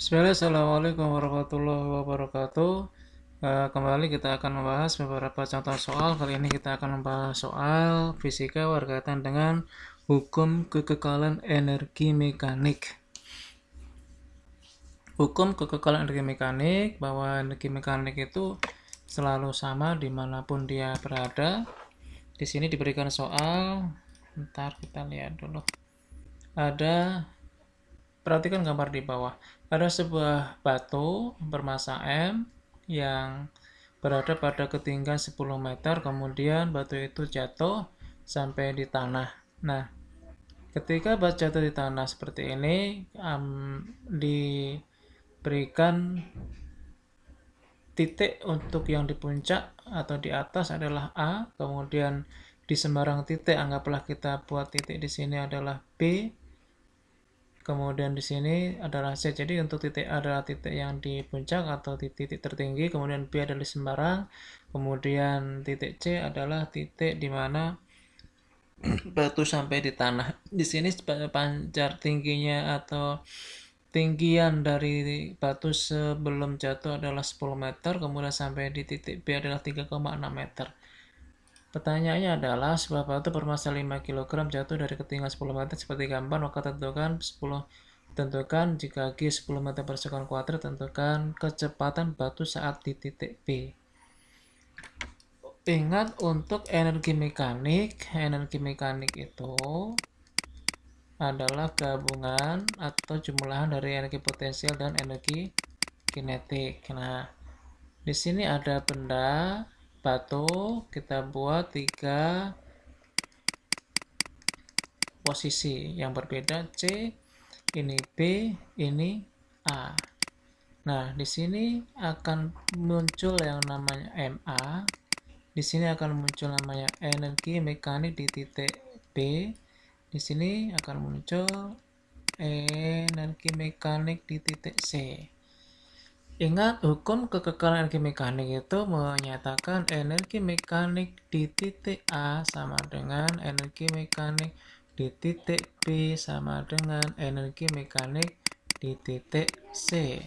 Bismillah, Assalamualaikum warahmatullahi wabarakatuh. Kembali kita akan membahas beberapa contoh soal. Kali ini kita akan membahas soal fisika berkaitan dengan hukum kekekalan energi mekanik. Hukum kekekalan energi mekanik, bahwa energi mekanik itu selalu sama dimanapun dia berada. Di sini diberikan soal, ntar kita lihat dulu. Perhatikan gambar di bawah. Ada sebuah batu bermasa M yang berada pada ketinggian 10 meter, kemudian batu itu jatuh sampai di tanah. Nah, ketika batu jatuh di tanah seperti ini, diberikan titik untuk yang di puncak atau di atas adalah A, kemudian di sembarang titik anggaplah kita buat titik di sini adalah B, kemudian di sini adalah C. Jadi untuk titik A adalah titik yang di puncak atau titik tertinggi, kemudian B adalah di sembarang, kemudian titik C adalah titik di mana batu sampai di tanah. Di sini pancar tingginya atau tinggian dari batu sebelum jatuh adalah 10 meter, kemudian sampai di titik B adalah 3,6 meter. Pertanyaannya adalah sebuah batu bermasa 5 kg jatuh dari ketinggian 10 meter seperti gambar, maka tentukan jika G 10 meter per sekon kuadrat, tentukan kecepatan batu saat di titik B. Ingat, untuk energi mekanik itu adalah gabungan atau jumlahan dari energi potensial dan energi kinetik. Nah, di sini ada benda batu, kita buat 3 posisi yang berbeda, C, ini B, ini A. Nah, di sini akan muncul yang namanya MA. Di sini akan muncul namanya energi mekanik di titik B. Di sini akan muncul energi mekanik di titik C. Ingat, hukum kekekalan energi mekanik itu menyatakan energi mekanik di titik A sama dengan energi mekanik di titik B sama dengan energi mekanik di titik C.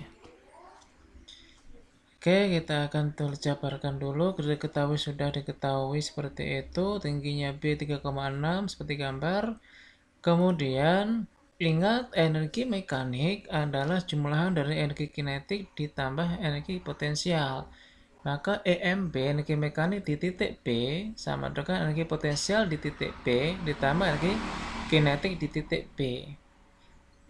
Oke, kita akan jabarkan dulu. Sudah diketahui seperti itu. Tingginya B 3,6 seperti gambar. Kemudian ingat, energi mekanik adalah jumlahan dari energi kinetik ditambah energi potensial. Maka EMB, energi mekanik di titik B, sama dengan energi potensial di titik B ditambah energi kinetik di titik B.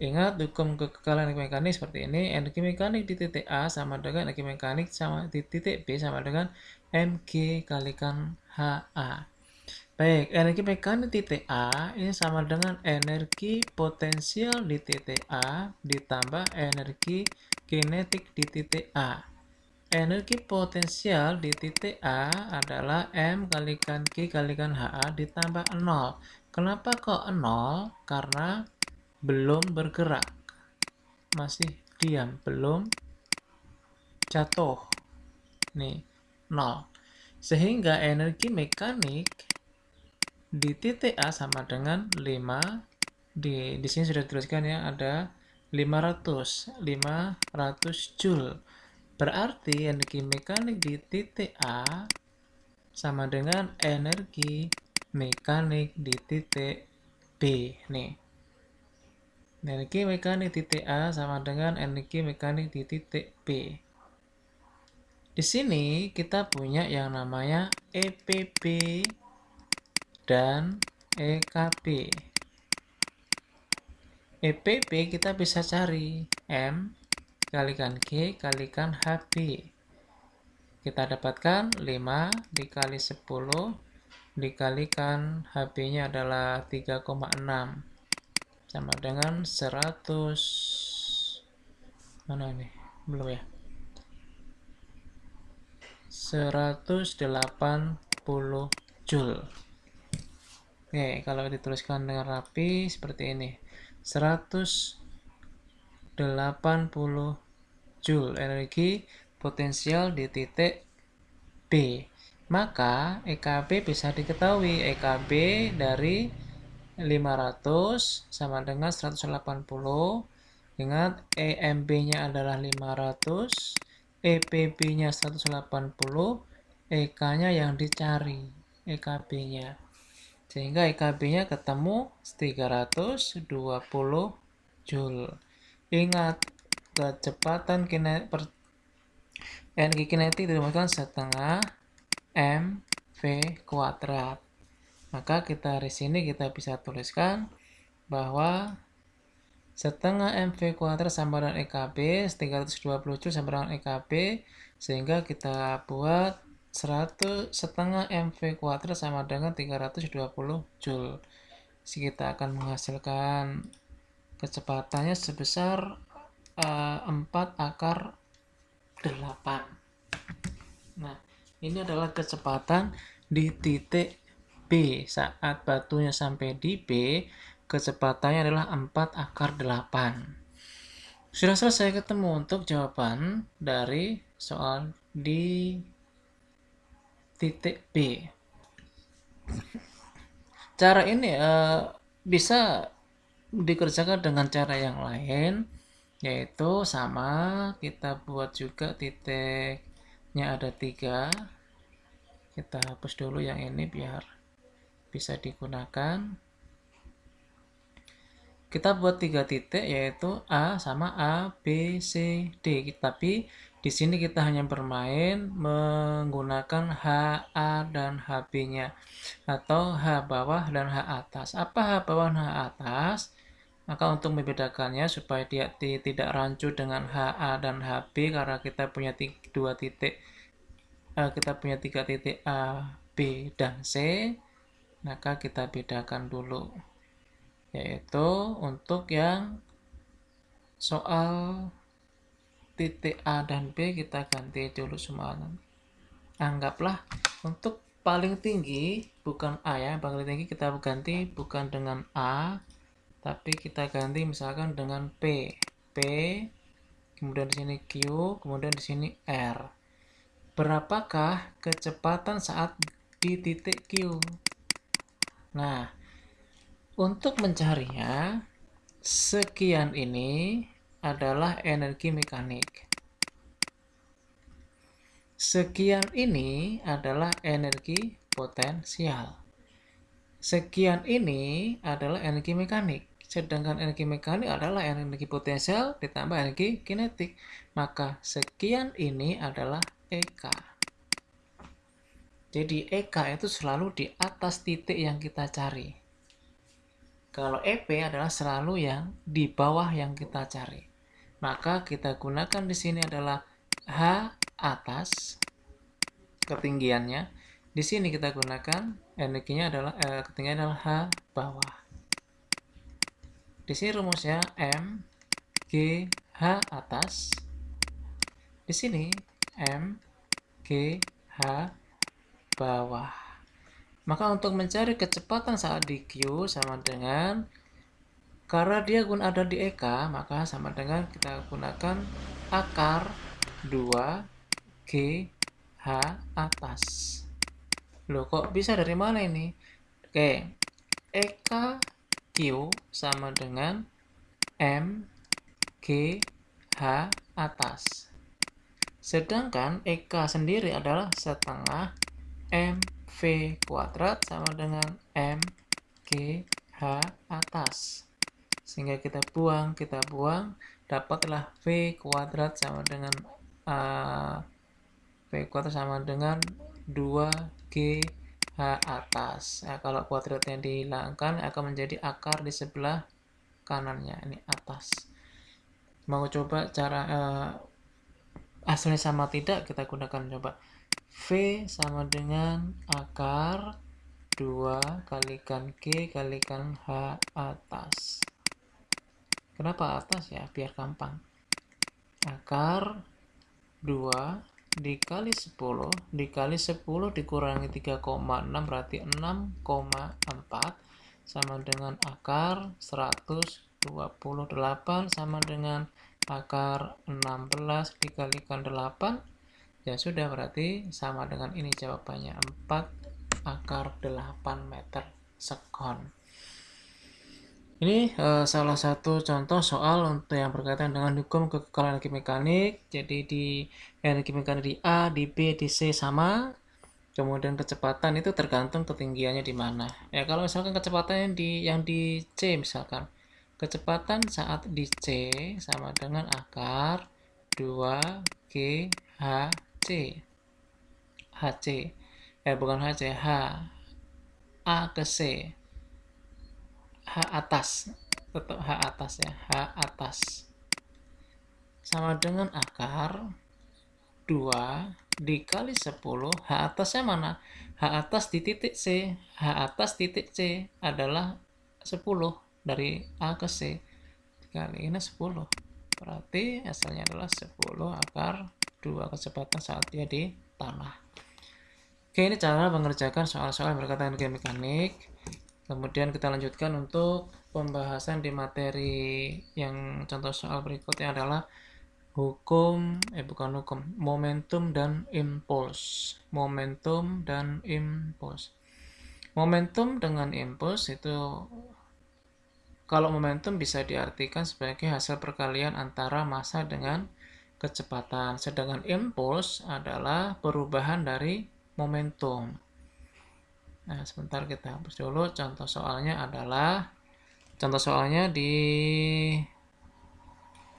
Ingat, hukum kekekalan energi mekanik seperti ini. Energi mekanik di titik A sama dengan energi mekanik di titik B sama dengan mg kalikan HA. Baik, energi mekanik titik A ini sama dengan energi potensial di titik A ditambah energi kinetik di titik A. Energi potensial di titik A adalah M kalikan G kalikan HA ditambah 0. Kenapa kok 0? Karena belum bergerak, masih diam, belum jatuh. Nih, 0. Sehingga energi mekanik di titik A sama dengan 5. Di sini sudah dituliskan ya, ada 500 Joule. Berarti energi mekanik di titik A sama dengan energi mekanik di titik B. Nih, energi mekanik di titik A sama dengan energi mekanik di titik B. Di sini kita punya yang namanya EPB dan EKB. EPB kita bisa cari M kalikan G kalikan HB. Kita dapatkan 5 dikali 10 dikalikan HB-nya adalah 3,6 sama dengan 100. Mana ini? Belum ya? 180 Joule. Oke, kalau dituliskan dengan rapi seperti ini. 180 Joule energi potensial di titik B. Maka EKB bisa diketahui. EKB dari 500 sama dengan 180 Ingat, EMB-nya adalah 500, EPB-nya 180, EK-nya yang dicari, EKB-nya. Sehingga EKB-nya ketemu 320 Joule. Ingat, kecepatan energi kinetik dirumuskan setengah mv kuadrat. Maka di sini kita bisa tuliskan bahwa setengah mv kuadrat sama dengan EKB, 320 Joule sama dengan EKB, sehingga kita buat setengah mv kuadrat sama dengan 320 Joule. Jadi kita akan menghasilkan kecepatannya sebesar 4/8. Nah, ini adalah kecepatan di titik B. Saat batunya sampai di B, kecepatannya adalah 4/8. Sudah selesai ketemu untuk jawaban dari soal di titik B. Cara ini bisa dikerjakan dengan cara yang lain, yaitu sama, kita buat juga titiknya ada 3. Kita hapus dulu yang ini biar bisa digunakan. Kita buat 3 titik, yaitu A sama A, B, C, D. Tapi di sini kita hanya bermain menggunakan H, A, dan HB-nya, atau H bawah dan H atas. Apa H bawah dan H atas? Maka untuk membedakannya supaya dia tidak rancu dengan H, A, dan HB, karena kita punya 3 titik A, B, dan C, maka kita bedakan dulu. Yaitu untuk yang soal titik A dan B kita ganti dulu semua. Anggaplah untuk paling tinggi bukan A ya, paling tinggi kita ganti bukan dengan A, tapi kita ganti misalkan dengan P. P, kemudian di sini Q, kemudian di sini R. Berapakah kecepatan saat di titik Q? Nah, untuk mencarinya, sekian ini adalah energi mekanik. Sekian ini adalah energi potensial. Sekian ini adalah energi mekanik. Sedangkan energi mekanik adalah energi potensial ditambah energi kinetik. Maka sekian ini adalah EK. Jadi EK itu selalu di atas titik yang kita cari. Kalau EP adalah selalu yang di bawah yang kita cari. Maka kita gunakan di sini adalah H atas ketinggiannya. Di sini kita gunakan energinya adalah ketinggian adalah H bawah. Di sini rumusnya M G H atas. Di sini M G H bawah. Maka untuk mencari kecepatan saat di Q sama dengan, karena dia ada di EK, maka sama dengan kita gunakan akar 2 GH atas. Loh, kok bisa dari mana ini? Oke, EK Q sama dengan M GH atas. Sedangkan EK sendiri adalah setengah mv kuadrat sama dengan mgh atas. Sehingga kita buang, dapatlah v kuadrat sama dengan v kuadrat sama dengan 2gh atas. Nah, kalau kuadratnya dihilangkan akan menjadi akar di sebelah kanannya, ini atas. Mau coba cara hasilnya sama tidak, kita gunakan coba. V sama dengan akar 2 kalikan G kalikan H atas. Kenapa atas ya? Biar gampang. Akar 2 dikali 10 dikurangi 3,6 berarti 6,4 sama dengan akar 128 sama dengan akar 16 dikalikan 8. Ya sudah, berarti sama dengan ini jawabannya, 4/8 meter sekon. Ini salah satu contoh soal untuk yang berkaitan dengan hukum kekekalan energi mekanik. Jadi di energi mekanik di A, di B, di C sama. Kemudian kecepatan itu tergantung ketinggiannya di mana. Ya kalau misalkan kecepatan yang di C misalkan. Kecepatan saat di C sama dengan akar 2 G H C. HC. Bukan HC, H. A ke C. H atas. Tetap H atas ya. H atas. Sama dengan akar 2 dikali 10. H atasnya mana? H atas di titik C. H atas titik C adalah 10 dari A ke C. Dikali ini 10. Berarti hasilnya adalah 10 akar 2 kecepatan saat dia di tanah. Oke, ini cara mengerjakan soal-soal yang berkaitan dengan mekanik. Kemudian kita lanjutkan untuk pembahasan di materi yang contoh soal berikutnya adalah momentum dan impuls. Momentum dan impuls. Momentum dengan impuls itu, kalau momentum bisa diartikan sebagai hasil perkalian antara massa dengan kecepatan, sedangkan impuls adalah perubahan dari momentum. Nah, sebentar kita hapus dulu. Contoh soalnya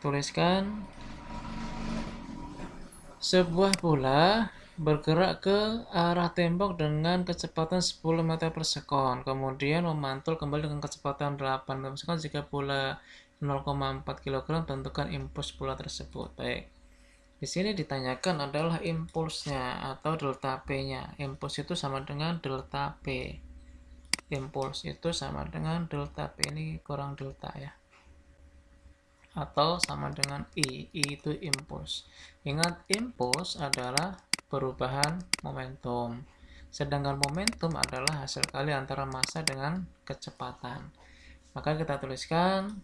dituliskan sebuah bola bergerak ke arah tembok dengan kecepatan 10 meter per sekon, kemudian memantul kembali dengan kecepatan 8 meter per sekon. Jika bola 0,4 kg, tentukan impuls bola tersebut. Baik. Di sini ditanyakan adalah impulsnya atau delta P-nya. Impuls itu sama dengan delta P. Impuls itu sama dengan delta P, ini kurang delta ya. Atau sama dengan I. I itu impuls. Ingat, impuls adalah perubahan momentum. Sedangkan momentum adalah hasil kali antara massa dengan kecepatan. Maka kita tuliskan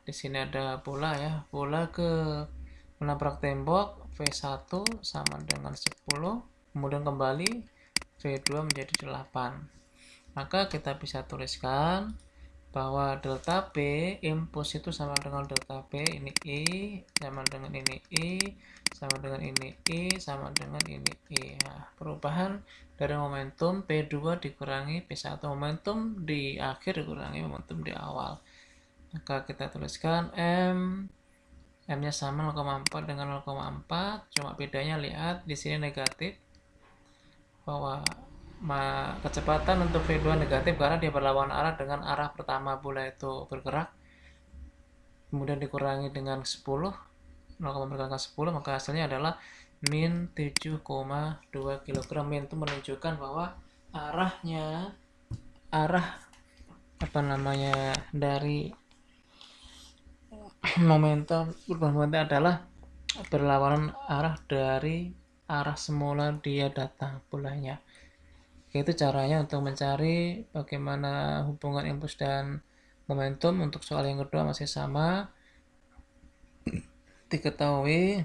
di sini ada bola ya. Bola menabrak tembok, V1 sama dengan 10, kemudian kembali V2 menjadi 8. Maka kita bisa tuliskan bahwa delta P, impuls itu sama dengan delta P, ini I, sama dengan ini I, sama dengan ini I, sama dengan ini I. Nah, perubahan dari momentum P2 dikurangi P1, momentum di akhir dikurangi momentum di awal. Maka kita tuliskan M-nya sama 0,4 dengan 0,4, cuma bedanya lihat di sini negatif, bahwa kecepatan untuk V2 negatif karena dia berlawanan arah dengan arah pertama bola itu bergerak, kemudian dikurangi dengan 10, 0,4 kali 10, maka hasilnya adalah min 7,2 kg. Min itu menunjukkan bahwa arah dari momentum adalah berlawanan arah dari arah semula dia datang bolanya. Itu caranya untuk mencari bagaimana hubungan impuls dan momentum. Untuk soal yang kedua masih sama. Diketahui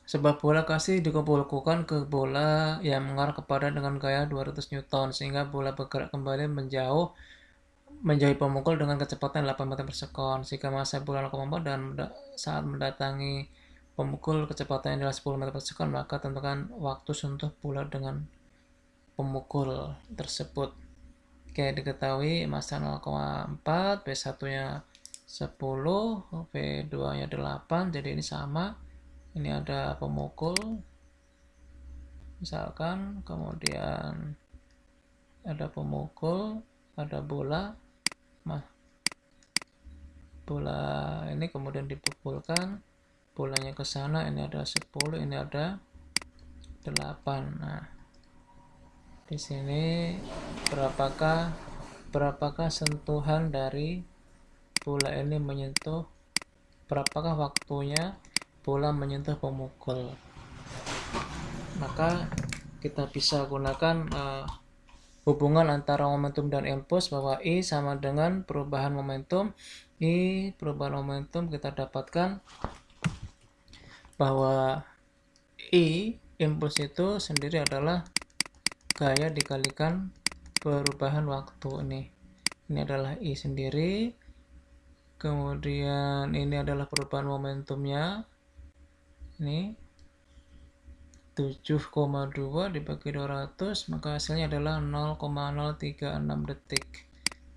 sebuah bola kasih dikumpulkan ke bola yang mengarah kepada dengan gaya 200 Newton sehingga bola bergerak kembali menjauhi pemukul dengan kecepatan 8 meter per sekon. Jika massa bola 0,4 dan saat mendatangi pemukul kecepatan adalah 10 meter per sekon, maka tentukan waktu sentuh bola dengan pemukul tersebut. Oke, diketahui massa 0,4, V1-nya 10, V2-nya 8, jadi ini sama. Ini ada pemukul, misalkan, kemudian ada pemukul, ada bola. Bola ini kemudian dipukulkan, bolanya ke sana, ini ada 10, ini ada 8. Nah, di sini berapakah sentuhan dari bola ini menyentuh, berapakah waktunya bola menyentuh pemukul. Maka kita bisa gunakan hubungan antara momentum dan impuls, bahwa I sama dengan perubahan momentum. I perubahan momentum, kita dapatkan bahwa I impuls itu sendiri adalah gaya dikalikan perubahan waktu nih. Ini adalah I sendiri, kemudian ini adalah perubahan momentumnya. Ini 7,2 dibagi 200, maka hasilnya adalah 0,036 detik.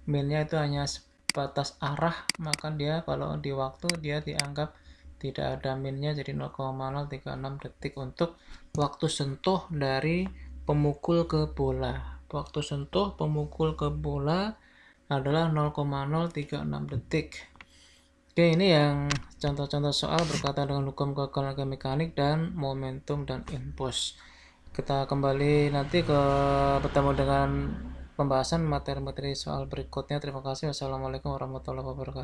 Minnya itu hanya batas arah, maka dia kalau di waktu dia dianggap tidak ada minnya, jadi 0,036 detik untuk waktu sentuh dari pemukul ke bola. Waktu sentuh pemukul ke bola adalah 0,036 detik. Oke, ini yang contoh-contoh soal berkaitan dengan hukum kekebalan mekanik dan momentum dan impuls. Kita kembali nanti bertemu dengan pembahasan materi-materi soal berikutnya. Terima kasih. Wassalamualaikum warahmatullahi wabarakatuh.